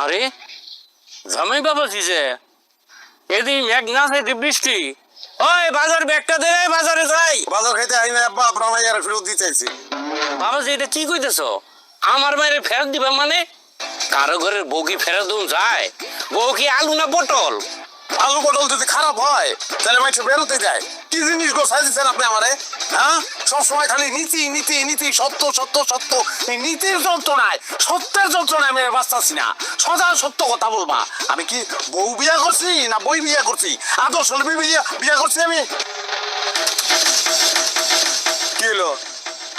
আরে জামাই বাবাজি যে এদিন মেঘ না চাইতে বৃষ্টি। ওই বাজার ব্যাগটা দে, বাজারে যাই। বাজার খাইতে আইনা আব্বা আপনার মাইয়ার ফেরত দিতেছি। বাবাজি এটা কি কইতেছো? আমার মায়ের ফেরত দিবা মানে? কারো ঘরের বউ কি ফেরত দিন যায়? বউ কি আলু না পটল? আলু পটল যদি খারাপ হয় তাহলে মাইছে বেরোতে যায়। কি জিনিস গো সাজিয়েছেন আপনি আমারে? হ্যাঁ, সবসময় খালি নীতি নীতি নীতি, সত্য সত্য সত্য। এই নীতির যন্ত্রণায়, সত্যের যন্ত্রণায় আমি আর বাঁচতাছি না। সদা সত্য কথা বলবা। আমি কি বউ বিয়া করছি না বই বিয়া করছি? আদর্শ বিয়া করছি আমি। কি হলো?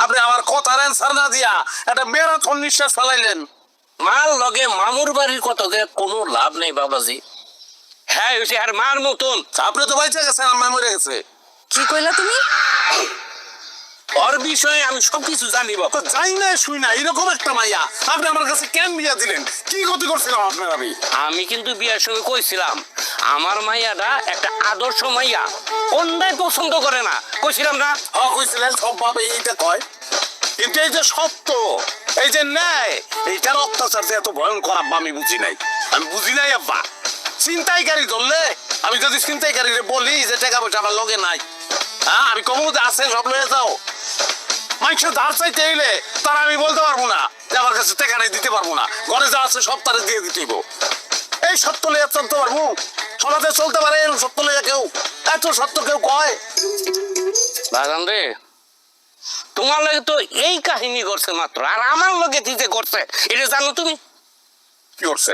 আপনি আমার কথার অ্যান্সার না দিয়া একটা ম্যারাথন নিঃশ্বাস ফেলাইলেন। মার লগে মামুর বাড়ির কত কোনো লাভ নেই বাবাজি। হ্যাঁ ওই আর মার মতন। আপনি তো বাইচে গেছেন, আমার মরে গেছে। কি কইলা তুমি? ওর বিষয়ে আমি সবকিছু জানি বাবা। তো যাই না শুই না, এরকম একটা মাইয়া আপনি আমার কাছে কেন বিয়া দিলেন? কি ক্ষতি করছিলাম আপনার আমি? আমি কিন্তু বিয়ার সঙ্গে কইছিলাম আমার মাইয়াটা একটা আদর্শ মাইয়া, অন্যায় পছন্দ করে না, কইছিলাম না? হ্যাঁ কইছিলেন, সব ভাবে এইটা কয়। কিন্তু এই যে সত্য, এই যে ন্যায়, এইটার অত্যাচার যে এত ভয়ঙ্কর আব্বা আমি বুঝি নাই। আমি বুঝি নাই আব্বা। ছিনতাইকারী ধরলে আমি যদি ছিনতাইকারীরে বলি যে টাকা পয়সা আমার লগে নাই, হ্যাঁ আমি কমু আছে সব লয়ে যাও, মানুষের ধার চাইতে এলে তার আমি বলতে পারবো না যে আমার কাছে টাকা নেই, দিতে পারবো না। ঘরে যা আছে সব তারে দিয়ে দিতেইব। এই সত্য লইয়া চলতে পারবো? সমাজে চলতে পারে এরকম সত্য লইয়া কেউ? এত সত্য কেউ কয়? বাগান রে, তোমার লগে তো এই কাহিনী করছে মাত্র, আর আমার লগে কি যে করছে এটা জানো তুমি? কি করছে?